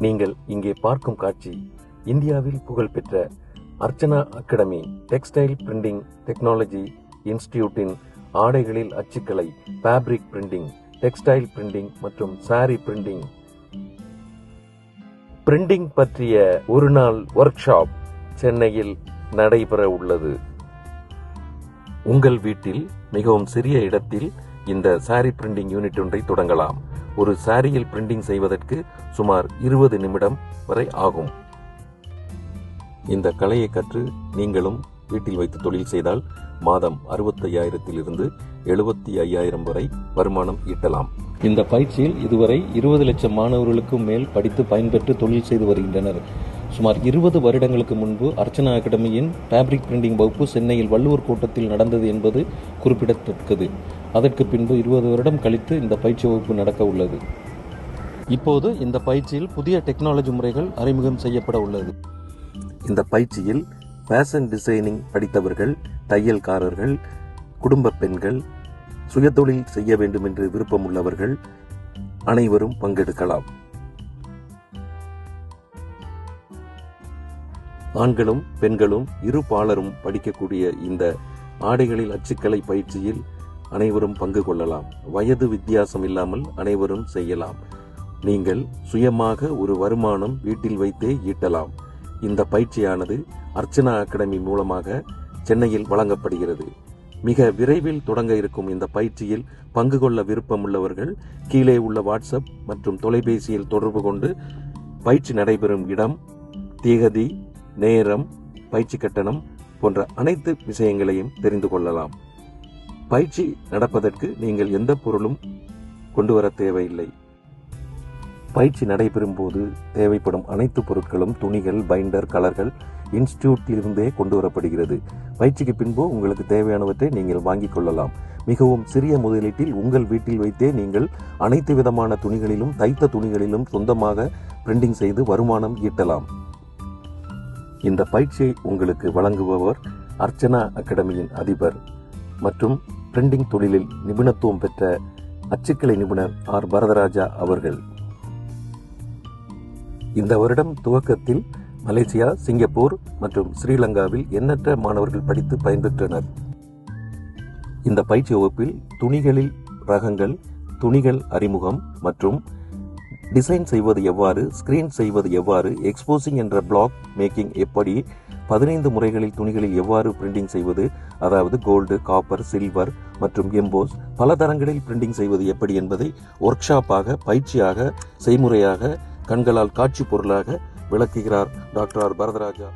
நீங்கள் இங்கே பார்க்கும் காட்சி இந்தியாவில் புகழ்பெற்ற Archana academy textile printing technology இன்ஸ்டிடியூட்டின் ஆடைகளில் அச்சுக்கலை, ஃபேப்ரிக் பிரிண்டிங், டெக்ஸ்டைல் பிரிண்டிங் மற்றும் சாரி பிரிண்டிங் பற்றிய ஒரு நாள் ஒர்க் ஷாப் சென்னையில் நடைபெற உள்ளது. உங்கள் வீட்டில் மிகவும் சிறிய இடத்தில் இந்த சாரி பிரிண்டிங் யூனிட் ஒன்றை தொடங்கலாம். ஒரு சாரியில் பிரிண்டிங் செய்வதற்கு சுமார் 20 நிமிடம் வரை ஆகும். இந்த கலையை கற்று நீங்களும் வீட்டில் வைத்து தொழில் செய்தால் மாதம் 65,000 இருந்து 75,000 வரை வருமானம் ஈட்டலாம். இந்த பயிற்சியில் இதுவரை 20 லட்சம் மாணவர்களுக்கும் மேல் படித்து பயன்பெற்று தொழில் செய்து வருகின்றனர். சுமார் 20 வருடங்களுக்கு முன்பு அர்ச்சனா அகாடமியின் ஃபேப்ரிக் பிரிண்டிங் வகுப்பு சென்னையில் வள்ளுவர் கோட்டத்தில் நடந்தது என்பது குறிப்பிடத்தக்கது. அதற்கு பின்பு 20 வருடம் கழித்து இந்த பயிற்சி வகுப்பு நடக்க உள்ளது. இப்போது இந்த பயிற்சியில் புதிய டெக்னாலஜி முறைகள் அறிமுகம் செய்யப்பட உள்ளது. இந்த பயிற்சியில் ஃபேஷன் டிசைனிங் படித்தவர்கள், தையல்காரர்கள், குடும்ப பெண்கள், சுயதொழில் செய்ய வேண்டும் என்று விருப்பம் உள்ளவர்கள் அனைவரும் பங்கெடுக்கலாம். ஆண்களும் பெண்களும் இரு பாலரும் படிக்கக்கூடிய இந்த ஆடைகளில் அச்சுக்கலை பயிற்சியில் அனைவரும் பங்கு கொள்ளலாம். வயது வித்தியாசம் இல்லாமல் அனைவரும் செய்யலாம். நீங்கள் சுயமாக ஒரு வருமானம் வீட்டில் வைத்தே ஈட்டலாம். இந்த பயிற்சியானது அர்ச்சனா அகாடமி மூலமாக சென்னையில் வழங்கப்படுகிறது. மிக விரைவில் தொடங்க இருக்கும் இந்த பயிற்சியில் பங்கு கொள்ள விருப்பம் உள்ளவர்கள் கீழே உள்ள வாட்ஸ்அப் மற்றும் தொலைபேசியில் தொடர்பு கொண்டு பயிற்சி நடைபெறும் இடம், தேதி, நேரம், பயிற்சி கட்டணம் போன்ற அனைத்து விஷயங்களையும் தெரிந்து கொள்ளலாம். பயிற்சி நடப்பதற்கு நீங்கள் எந்த பொருளும் கொண்டு வர தேவையில்லை. பயிற்சி நடைபெறும் போது தேவைப்படும் அனைத்து பொருட்களும், துணிகள், பைண்டர், கலர்கள் இன்ஸ்டிடியூட்டிலிருந்தே கொண்டு வரப்படுகிறது. பயிற்சிக்கு பின்பு உங்களுக்கு தேவையானவற்றை நீங்கள் வாங்கிக் கொள்ளலாம். மிகவும் சிறிய முதலீட்டில் உங்கள் வீட்டில் வைத்தே நீங்கள் அனைத்து விதமான துணிகளிலும், தைத்த துணிகளிலும் சொந்தமாக பிரிண்டிங் செய்து வருமானம் ஈட்டலாம். இந்த பயிற்சியை உங்களுக்கு வழங்குபவர் அர்ச்சனா அகாடமியின் அதிபர் மற்றும் பிரிண்டிங் தொழிலில் நிபுணத்துவம் பெற்ற அச்சுக்கலை நிபுணர் ஆர். வரதராஜா அவர்கள். இந்த வருடம் துவக்கத்தில் மலேசியா, சிங்கப்பூர் மற்றும் ஸ்ரீலங்காவில் எண்ணற்ற மாணவர்கள் படித்து பயன்பெற்றனர். இந்த பயிற்சி வகுப்பில் துணிகளில் ரகங்கள், துணிகள் அறிமுகம் மற்றும் டிசைன் செய்வது எவ்வாறு, ஸ்கிரீன் செய்வது எவ்வாறு, எக்ஸ்போசிங் என்ற பிளாக் மேக்கிங் எப்படி, 15 முறைகளில் துணிகளில் எவ்வாறு பிரிண்டிங் செய்வது, அதாவது கோல்டு, காப்பர், சில்வர் மற்றும் எம்போஸ், பல தரங்களில் பிரிண்டிங் செய்வது எப்படி என்பதை ஒர்க் ஷாப்பாக, பயிற்சியாக, செய்முறையாக, கண்களால் காட்சி பொருளாக விளக்குகிறார் டாக்டர் ஆர். வரதராஜா.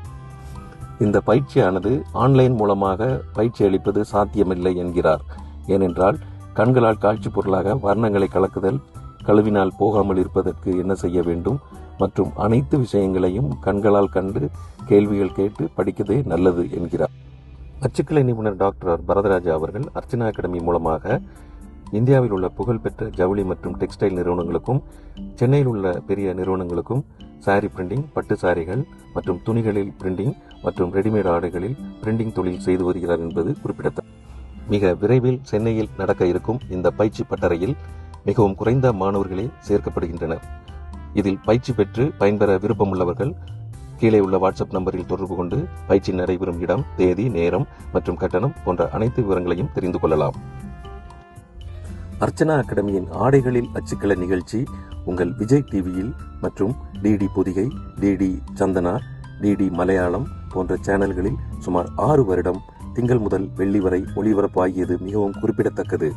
இந்த பயிற்சியானது ஆன்லைன் மூலமாக பயிற்சி அளிப்பது சாத்தியமில்லை என்கிறார். ஏனென்றால் கண்களால் காட்சி பொருளாக வர்ணங்களை கலக்குதல், கழுவினால் போகாமல் இருப்பதற்கு என்ன செய்ய வேண்டும் மற்றும் அனைத்து விஷயங்களையும் கண்களால் கண்டு கேள்விகள் கேட்டு படிக்கதே நல்லது என்கிறார். அச்சுக்கலை நிபுணர் டாக்டர் ஆர். வரதராஜா அவர்கள் அர்ச்சனா அகாடமி மூலமாக இந்தியாவில் உள்ள புகழ்பெற்ற ஜவுளி மற்றும் டெக்ஸ்டைல் நிறுவனங்களுக்கும், சென்னையில் உள்ள பெரிய நிறுவனங்களுக்கும் சாரி பிரிண்டிங், பட்டு சாரிகள் மற்றும் துணிகளில் பிரிண்டிங் மற்றும் ரெடிமேட் ஆடைகளில் பிரிண்டிங் தொழில் செய்து வருகிறார் என்பது குறிப்பிடத்தக்கது. மிக விரைவில் சென்னையில் நடக்க இருக்கும் இந்த பயிற்சி பட்டறையில் மிகவும் குறைந்த மாணவர்களே சேர்க்கப்படுகின்றனர். இதில் பயிற்சி பெற்று பயன்பெற விருப்பமுள்ளவர்கள் கீழே உள்ள வாட்ஸ்அப் நம்பரில் தொடர்பு கொண்டு பயிற்சி நடைபெறும் இடம், தேதி, நேரம் மற்றும் கட்டணம் போன்ற அனைத்து விவரங்களையும் தெரிந்து கொள்ளலாம். அர்ச்சனா அகாடமியின் ஆடைகளில் அச்சுக்கலை நிகழ்ச்சி உங்கள் விஜய் டிவியில் மற்றும் DD Podhigai, DD Chandana, DD Malayalam போன்ற சேனல்களில் சுமார் 6 வருடம் திங்கள் முதல் வெள்ளி வரை ஒளிபரப்பாகியது மிகவும் குறிப்பிடத்தக்கது.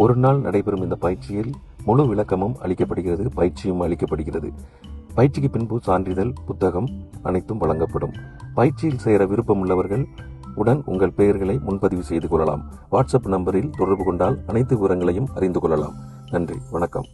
ஒரு நாள் நடைபெறும் இந்த பயிற்சியில் முழு விளக்கமும் அளிக்கப்படுகிறது, பயிற்சியும் அளிக்கப்படுகிறது. பயிற்சிக்கு பின்பு சான்றிதழ், புத்தகம் அனைத்தும் வழங்கப்படும். பயிற்சியில் சேர விருப்பம் உள்ளவர்கள் உடன் உங்கள் பெயர்களை முன்பதிவு செய்து கொள்ளலாம். வாட்ஸ்அப் நம்பரில் தொடர்பு கொண்டால் அனைத்து விவரங்களையும் அறிந்து கொள்ளலாம். நன்றி, வணக்கம்.